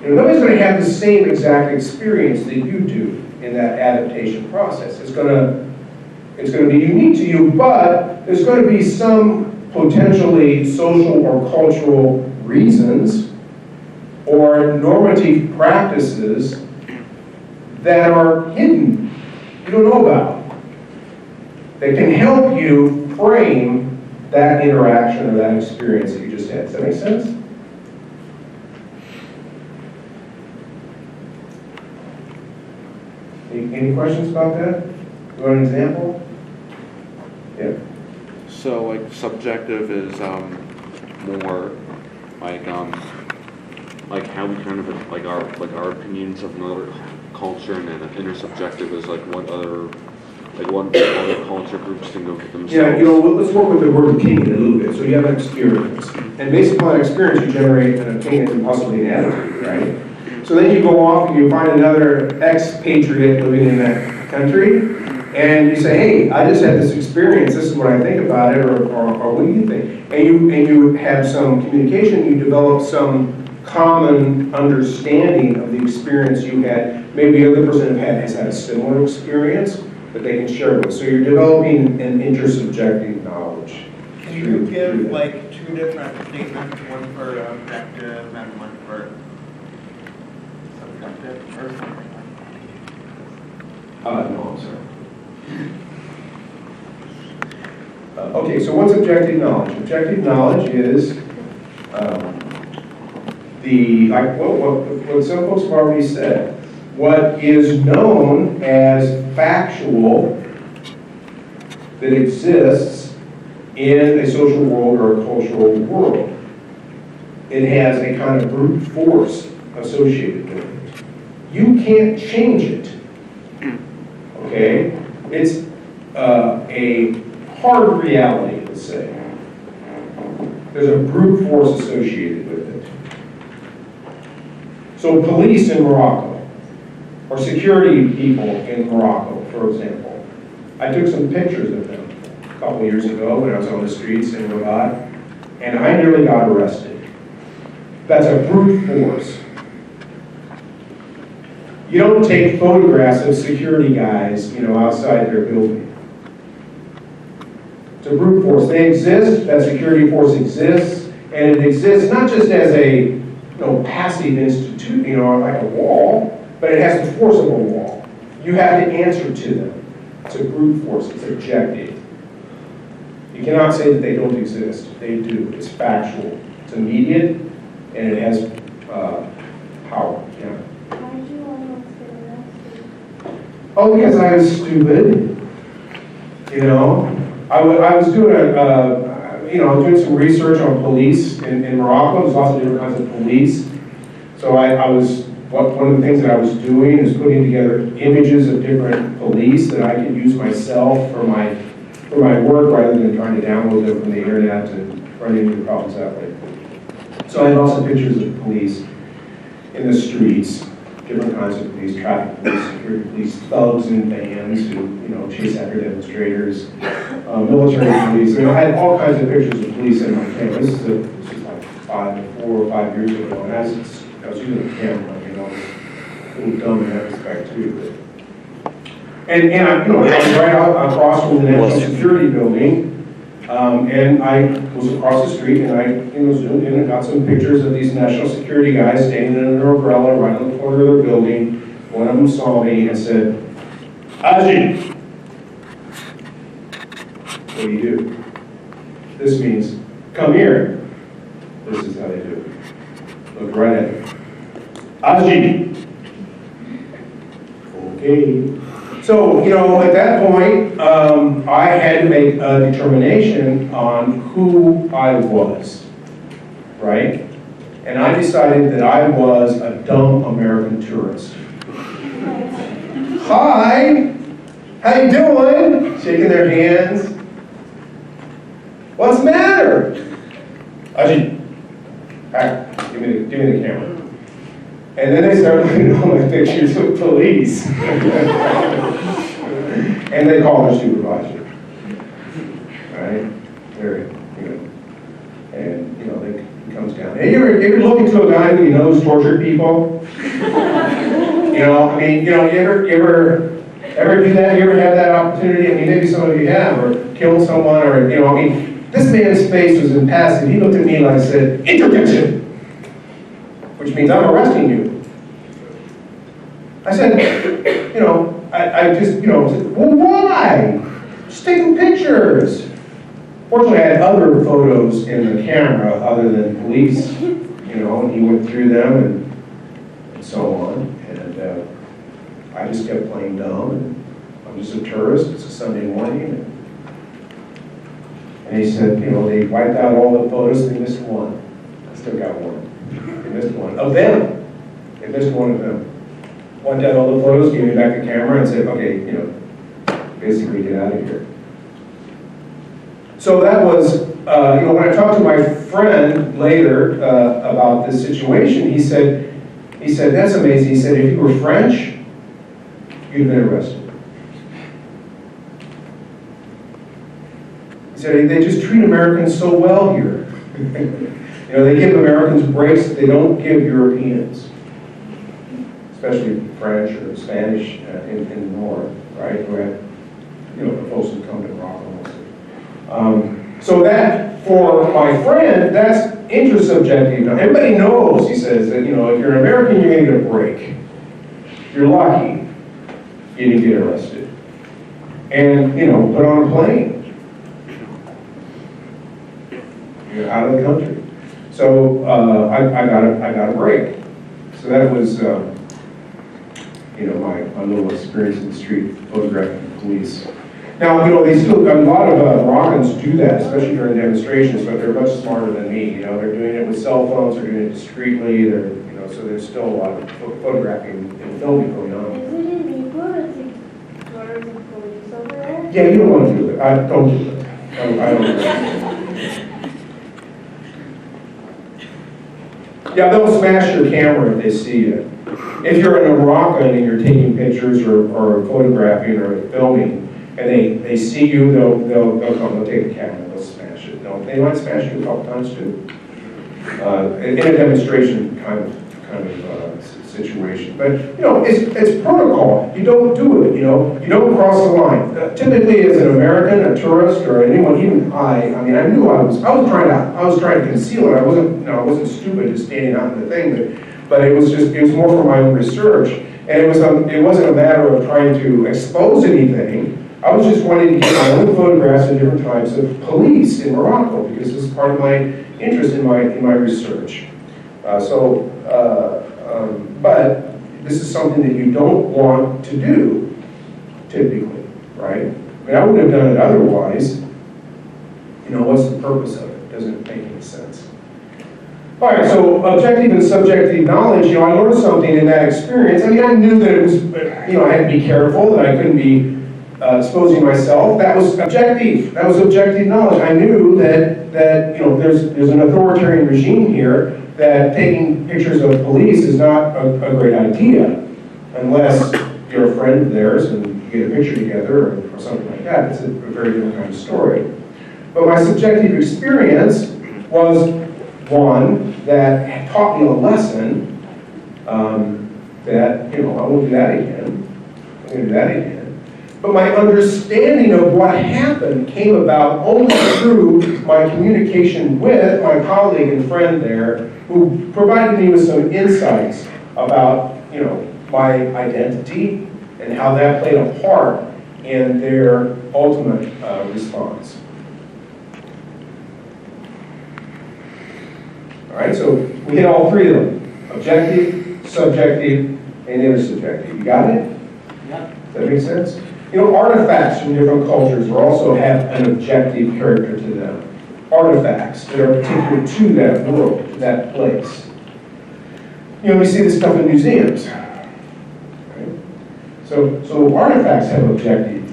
Nobody's going to have the same exact experience that you do in that adaptation process. It's going to be unique to you, but there's going to be some potentially social or cultural reasons or normative practices that are hidden, you don't know about. that can help you frame that interaction or that experience that you just had. Does that make sense? Any questions about that? You want an example? Yeah. So like subjective is more like how we kind of like our opinions of another culture, and then intersubjective is like what other culture groups think of themselves. Yeah, let's work with the word opinion a little bit. So you have an experience, and based upon that experience, you generate an opinion and possibly an attitude, right? So then you go off and you find another expatriate living in that country, and you say, hey, I just had this experience, this is what I think about it, or what do you think? And you have some communication, you develop some common understanding of the experience you had. Maybe the other person has had a similar experience that they can share with. So you're developing an intersubjective knowledge. Can you give like two different statements, one for objective and one for subjective or something? No, I'm sorry. Okay, so what's objective knowledge? Objective knowledge is what some folks have already said. What is known as factual that exists in a social world or a cultural world. It has a kind of brute force associated with it. You can't change it. Okay? It's a hard reality, let's say. There's a brute force associated with it. So police in Morocco, or security people in Morocco, for example. I took some pictures of them a couple years ago when I was on the streets in Rabat, and I nearly got arrested. That's a brute force. You don't take photographs of security guys, outside their building. It's a brute force. They exist, that security force exists, and it exists not just as a passive institute, like a wall, but it has the force of a wall. You have to answer to them. It's a brute force, it's objective. You cannot say that they don't exist. They do. It's factual. It's immediate, and it has power. Yeah. Why did you almost get arrested? Oh, because I was stupid. I was doing doing some research on police in Morocco. There's lots of different kinds of police. So one of the things that I was doing is putting together images of different police that I could use myself for my work rather than trying to download them from the internet and running into problems that way. So I had lots of pictures of police in the streets, different kinds of police, traffic police, security police, thugs in vans who chase after demonstrators, military police. I had all kinds of pictures of police in my camera. This is like 4 or 5 years ago, and I was using a camera. A little dumb in that respect too. And I was right out across from the National Security Building, and I was across the street, and I zoomed in and got some pictures of these national security guys standing in an umbrella right on the corner of their building. One of them saw me and said, "Aji." What do you do? This means, "Come here." This is how they do it. Look right at me. "Aji." Okay. So, at that point, I had to make a determination on who I was, right? And I decided that I was a dumb American tourist. Hi, how you doing? Shaking their hands. What's the matter? Ajit, give me the camera. And then they started looking at all my pictures of police. And they call their supervisor. Right? And he comes down. Hey, you ever look into a guy who you knows tortured people? You ever do that? You ever have that opportunity? Maybe some of you have, or killed someone, or this man's face was impassive. He looked at me and I said, "Interdiction," which means I'm arresting you. I said, I just, said, "Well, why?" just taking pictures. Fortunately, I had other photos in the camera other than police, and he went through them and so on. And I just kept playing dumb, and I'm just a tourist, it's a Sunday morning. And he said, they wiped out all the photos, they missed one. I still got one. They missed one. Of them. They missed one of them. Wiped out all the photos, gave me back the camera and said, okay, basically get out of here. So that was, when I talked to my friend later about this situation, he said, that's amazing. He said, if you were French, you'd have been arrested. He said, they just treat Americans so well here. They give Americans breaks that they don't give Europeans, especially French or Spanish in the north, right? Who had, the folks who come to Morocco mostly. So that, for my friend, that's intersubjective. Now, everybody knows, he says, that, if you're an American, you're going to get a break. If you're lucky, you didn't get arrested. And, put on a plane. You're out of the country. So I got a break. So that was, my little experience in the street photographing the police. Now, they still, a lot of Moroccans do that, especially during demonstrations, but they're much smarter than me. They're doing it with cell phones, they're doing it discreetly, so there's still a lot of photographing and filming going on. Is it illegal to take photos of police over there? Yeah, you don't want to do it. I don't do it. I don't do it. Yeah, they'll smash your camera if they see you. If you're in Moroccan and you're taking pictures or photographing or filming, and they see you, they'll come, they'll take the camera, they'll smash it. They might smash you a couple times too. In a demonstration kind of situation. But it's protocol. You don't do it. You don't cross the line. Typically, as an American, a tourist, or anyone, even I knew I was trying to conceal it. I wasn't stupid just standing out in the thing, but it was more for my own research, and it wasn't a matter of trying to expose anything. I was just wanting to get my own photographs of different types of police in Morocco because this is part of my interest in my research. But this is something that you don't want to do, typically, right? I wouldn't have done it otherwise. What's the purpose of it? It doesn't make any sense. All right, so objective and subjective knowledge, I learned something in that experience. I knew that it was, I had to be careful, that I couldn't be exposing myself. That was objective. That was objective knowledge. I knew that there's an authoritarian regime here, that taking pictures of police is not a great idea unless you're a friend of theirs and you get a picture together or something like that. It's a very different kind of story. But my subjective experience was one that taught me a lesson that, I won't do that again. I'm going to do that again. But my understanding of what happened came about only through my communication with my colleague and friend there, who provided me with some insights about, my identity and how that played a part in their ultimate response. All right, so we hit all three of them: objective, subjective, and intersubjective. You got it? Yeah. Does that make sense? Artifacts from different cultures also have an objective character to them. Artifacts that are particular to that world, to that place. We see this stuff in museums. Right? So artifacts have objective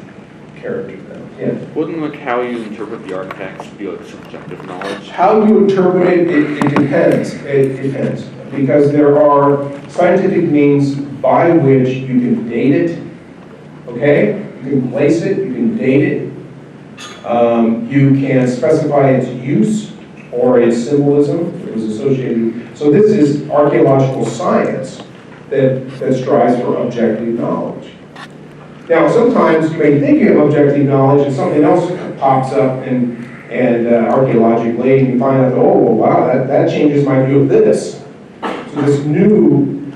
character to them. Yeah. Wouldn't how you interpret the artifacts be subjective knowledge? How you interpret it, it depends. It depends. Because there are scientific means by which you can date it. Okay? You can place it, you can date it. You can specify its use or its symbolism that was associated. So this is archaeological science that strives for objective knowledge. Now, sometimes you may think you have objective knowledge and something else pops up and archaeologically, and you find out, oh, wow, that changes my view of this. So this new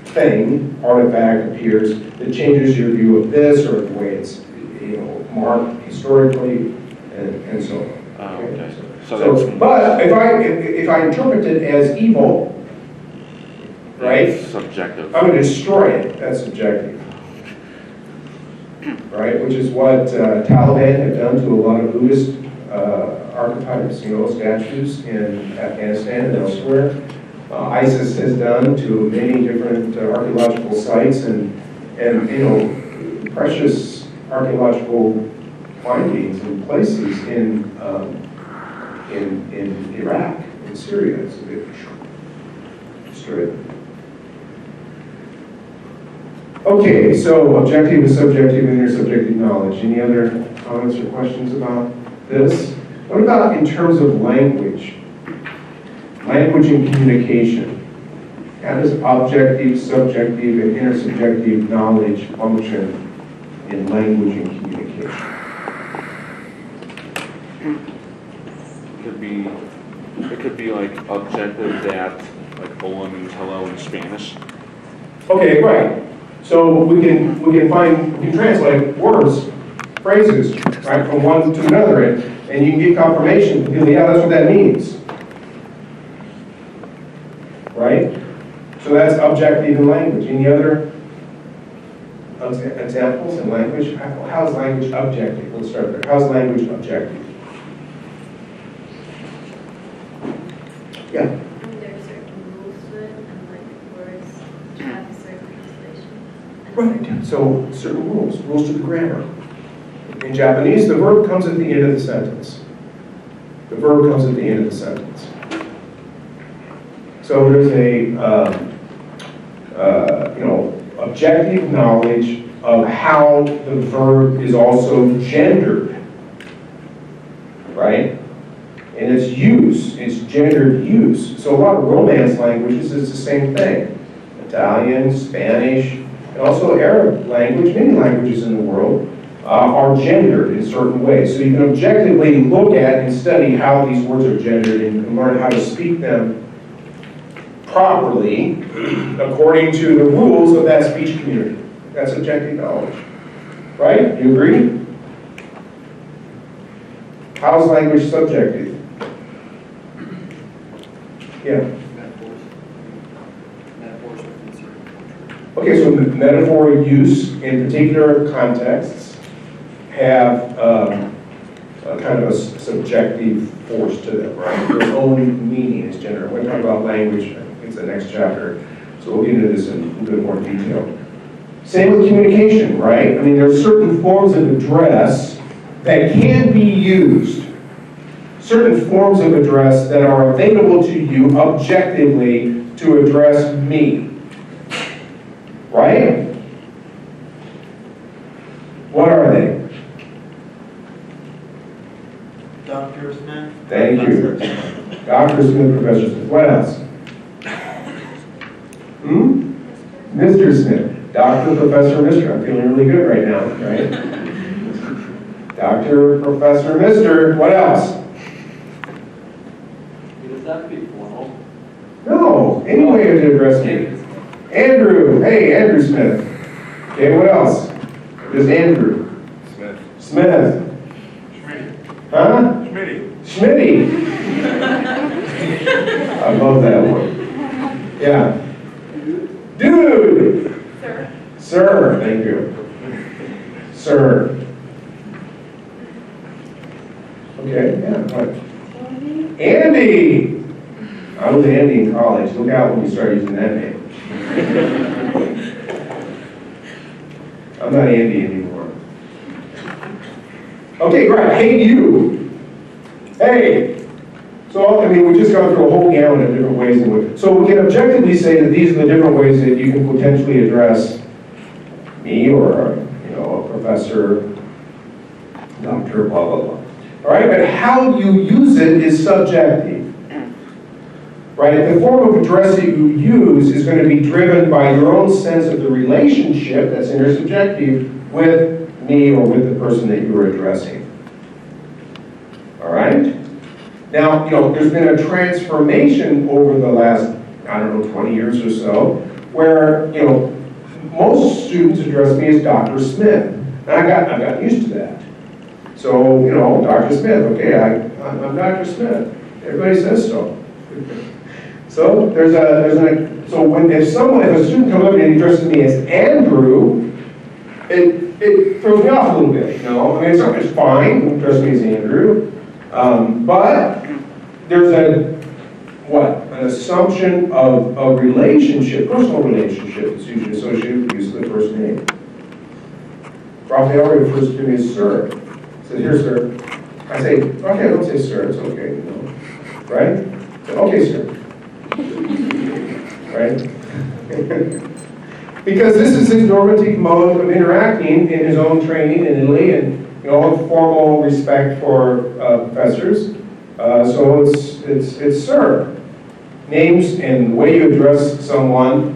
thing, artifact, appears that changes your view of this or the way it's marked historically and so on. Oh, okay. So So, that's but if I interpret it as evil, right, subjective. I'm going to destroy it. That's subjective. Right, which is what Taliban have done to a lot of Buddhist archetypes, statues in Afghanistan and elsewhere. ISIS has done to many different archaeological sites and precious archaeological findings and places in Iraq, in Syria. It's a bit destroyed. Okay, so objective and subjective and intersubjective knowledge. Any other comments or questions about this? What about in terms of language? Language and communication. How does objective, subjective, and intersubjective knowledge function in language and communication? It could be like objective that like hola means hello in Spanish. Okay, right. So we can translate words, phrases, right, from one to another, and you can get confirmation from people, yeah, that's what that means. Right? So that's objective in language. Any other examples in language? How is language objective? Let's start there. How is language objective? Yeah. There are certain rules to it, and like words have a certain translation. and Right. So certain rules to the grammar. In Japanese, the verb comes at the end of the sentence. The verb comes at the end of the sentence. So there's a objective knowledge of how the verb is also gendered, right? And its use, its gendered use. So a lot of Romance languages is the same thing. Italian, Spanish, and also Arab language, many languages in the world are gendered in certain ways. So you can objectively look at and study how these words are gendered and learn how to speak them properly according to the rules of that speech community. That's objective knowledge. Right? Do you agree? How is language subjective? Yeah. Okay, so metaphor use in particular contexts have a kind of a subjective force to them, right? Their own meaning is gendered. When we talk about language, it's the next chapter, so we'll get into this in a little bit more detail. Same with communication, right? I mean, there are certain forms of address that can be used, certain forms of address that are available to you objectively to address me, right? What are they? Dr. Smith? Thank you. Dr. Smith, Professor Smith. What else? Mr. Smith. Doctor, Professor, Mr. I'm feeling really good right now, right? Doctor, Professor, Mr. What else? Does that be formal? No, any way to address me. Andrew. Hey, Andrew Smith. Okay, what else? Just Andrew. Smith. Huh? Schmitty. I love that one. Yeah. Dude. Sir. Thank you. Sir. Okay, yeah, what? Andy. I was Andy in college. Look out when you start using that name. I'm not Andy anymore. Okay, right. Hey, you. Hey. So, I mean, we've just gone through a whole gamut of different ways in which. So we can objectively say that these are the different ways that you can potentially address me or, a professor, doctor, blah, blah, blah. All right, but how you use it is subjective. Right? The form of address that you use is going to be driven by your own sense of the relationship that's intersubjective with me or with the person that you are addressing. All right? Now, there's been a transformation over the last, 20 years or so, where, most students address me as Dr. Smith. And I got used to that. So, you know, Dr. Smith, okay, I'm Dr. Smith. Everybody says so. So if a student comes up and addresses me as Andrew, it throws me off a little bit, you know? I mean, it's fine, address me as Andrew, but there's an assumption of a relationship, personal relationship, that's usually associated with the use of the first name. Raphael refers to me as sir. He says, here, sir. I say, Raphael, don't say sir, it's okay, you know, right? I say, okay, sir. Right? Because this is his normative mode of interacting in his own training in Italy, and you know, formal respect for professors. So it's sir. Names and the way you address someone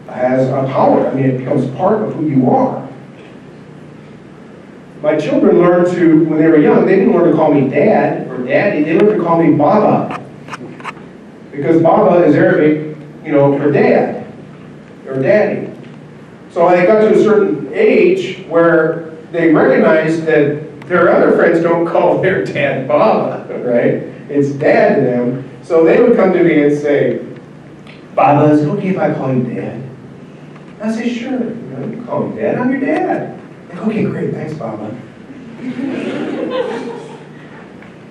has a power. I mean, it becomes part of who you are. My children learned to, when they were young, they didn't learn to call me dad or daddy. They learned to call me Baba, because Baba is Arabic, you know, for dad or daddy. So I got to a certain age where they recognized that their other friends don't call their dad Baba, right? It's dad to them. So they would come to me and say, Baba, is it okay if I call you dad? I say, sure, you know, you call me dad, I'm your dad. Like, okay, great, thanks, Baba.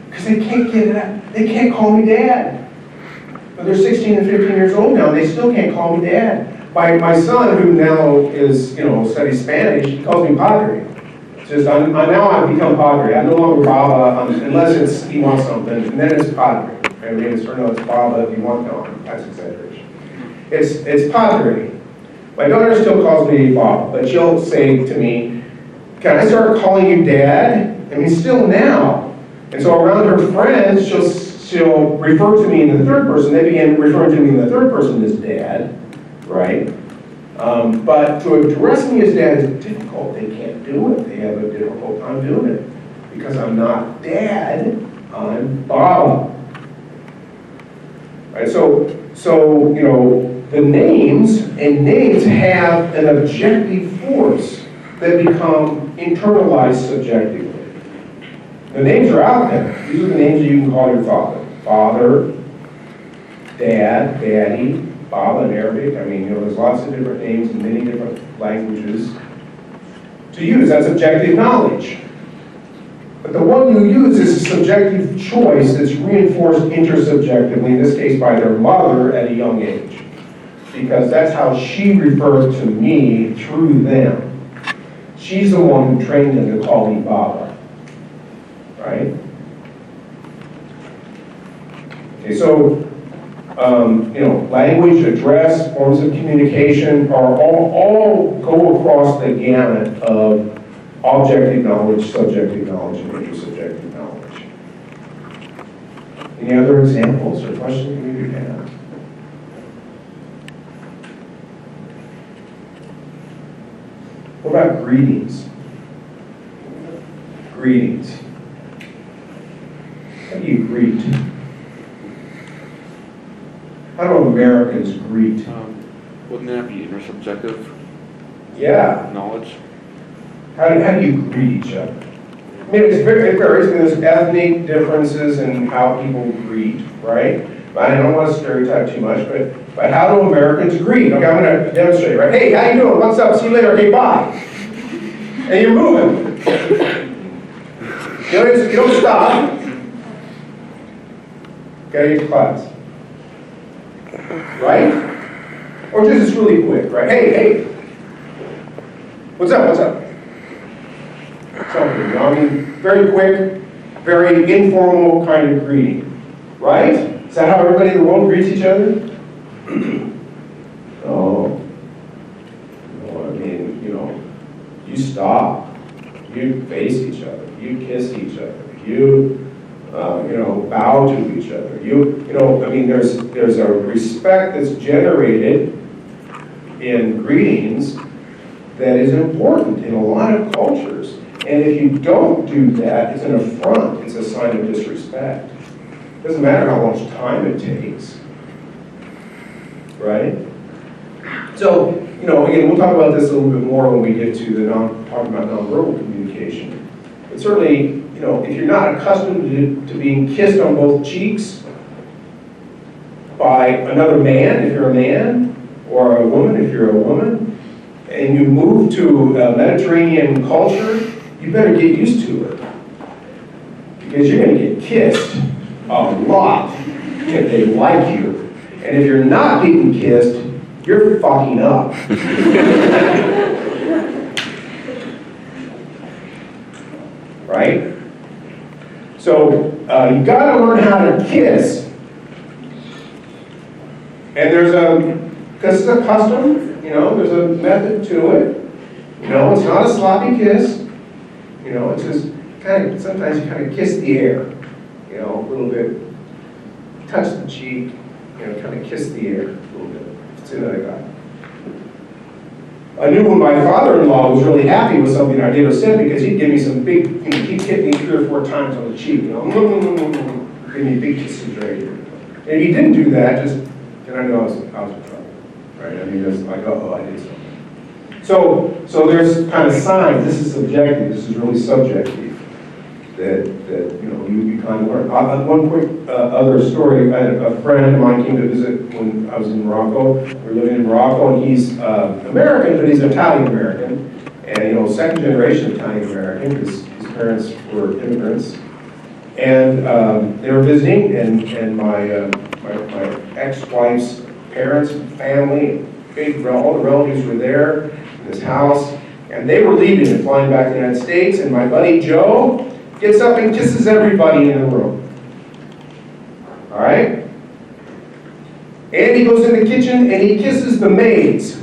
Because they can't get it out. They can't call me dad. But they're 16 and 15 years old now, and they still can't call me dad. My son, who now is, you know, studies Spanish, he calls me Padre. It's just, now I've become Padre. I'm no longer Baba, unless he wants something, and then it's Padre. I mean, it's Baba if you want, no, that's exaggeration. It's Padre. My daughter still calls me Bob, but she'll say to me, can I start calling you Dad? I mean, still now. And so around her friends, she'll refer to me in the third person. They begin referring to me in the third person as Dad, right? But to address me as Dad is difficult. They can't do it. They have a difficult time doing it. Because I'm not Dad, I'm Baba. Right, so you know, the names have an objective force that become internalized subjectively. The names are out there. These are the names that you can call your father. Father, Dad, Daddy, Baba in Arabic. I mean, you know, there's lots of different names in many different languages to use. That's objective knowledge. But the one you use is a subjective choice that's reinforced intersubjectively, in this case by their mother at a young age. Because that's how she referred to me through them. She's the one who trained them to call me Baba. Right? Okay, so, you know, language, address, forms of communication are all go across the gamut of objective knowledge, subjective knowledge, and intersubjective knowledge. Any other examples or questions you have? What about greetings? Greetings. How do you greet? How do Americans greet? Wouldn't that be intersubjective Yeah. knowledge? How do you greet each other? I mean, it varies. There's ethnic differences in how people greet, right? I don't want to stereotype too much, but how do Americans greet? Okay, I'm going to demonstrate, right? Hey, how you doing? What's up? See you later. Okay, bye. And you're moving. You don't stop. Okay, to class. Right? Or just it's really quick, right? Hey. What's up? Something, you know, I mean, very quick, very informal kind of greeting, right? Is that how everybody in the world greets each other? No. No, I mean, you know, you stop, you face each other, you kiss each other, you bow to each other. I mean, there's a respect that's generated in greetings that is important in a lot of cultures. And if you don't do that, it's an affront. It's a sign of disrespect. It doesn't matter how much time it takes. Right? So, you know, again, we'll talk about this a little bit more when we get to the talking about nonverbal communication. But certainly, you know, if you're not accustomed to being kissed on both cheeks by another man, if you're a man, or a woman, if you're a woman, and you move to a Mediterranean culture, you better get used to it. Because you're going to get kissed a lot if they like you. And if you're not getting kissed, you're fucking up. Right? So you gotta learn how to kiss. And because it's a custom, you know, there's a method to it. You know, it's not a sloppy kiss. You know, it's just sometimes you kind of kiss the air. You know, a little bit, touch the cheek, you know, kind of kiss the air a little bit. See that I got. I knew when my father-in-law was really happy with something I did or said because he'd give me some big, you know, he'd hit me 3 or 4 times on the cheek, you know, give me big kisses right here. And if he didn't do that, then I knew I was in trouble, right? I mean, it's like, uh-oh, I did something. So there's kind of signs. This is subjective. This is really subjective. That you know, you kind of learn. One quick other story. I had a friend of mine came to visit when I was in Morocco. We were living in Morocco, and he's American, but he's Italian American, and you know, second generation Italian American because his parents were immigrants. And they were visiting, and my ex-wife's parents, family, all the relatives were there in this house, and they were leaving and flying back to the United States. And my buddy Joe gets up and kisses everybody in the room. All right? And he goes in the kitchen and he kisses the maids.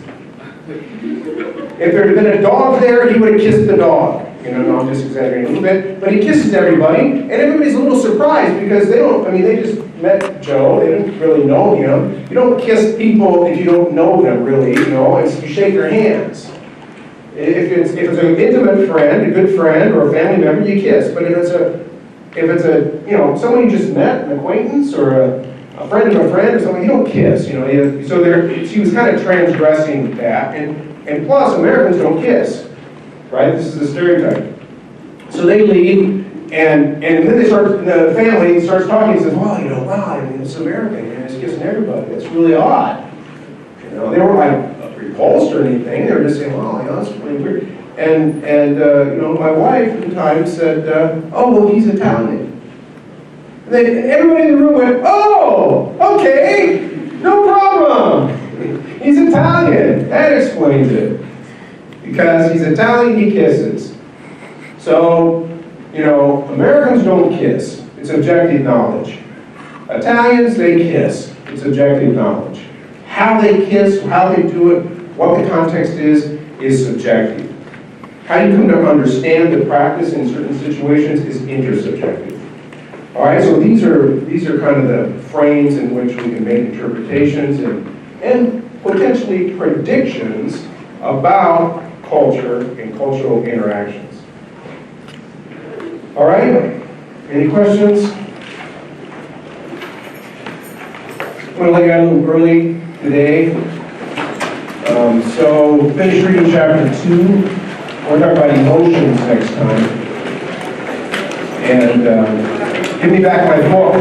If there had been a dog there, he would have kissed the dog. You know, no, I'm just exaggerating a little bit. But he kisses everybody, and everybody's a little surprised because they just met Joe. They didn't really know him. You don't kiss people if you don't know them, really. You know, you shake their hands. If it's an intimate friend, a good friend, or a family member, you kiss. But if it's a you know, someone you just met, an acquaintance, or a friend of a friend, or something, you don't kiss. You know, so she was kind of transgressing that, and plus Americans don't kiss, right? This is a stereotype. So they leave, and then the family starts talking and says, well, you know, wow, I mean, it's American, and it's kissing everybody. It's really odd. You know, they weren't like repulsed or anything. They were just saying, well, you know, that's really weird. And you know, my wife at the time said, oh, well, he's Italian. And everybody in the room went, oh, okay, no problem. He's Italian. That explains it. Because he's Italian, he kisses. So, you know, Americans don't kiss. It's objective knowledge. Italians, they kiss. It's objective knowledge. How they kiss, how they do it, what the context is subjective. How you come to understand the practice in certain situations is intersubjective. All right, so these are kind of the frames in which we can make interpretations and potentially predictions about culture and cultural interactions. All right, any questions? Well, I got a little early today. So finish reading chapter 2. We're talking about emotions next time. And give me back my book.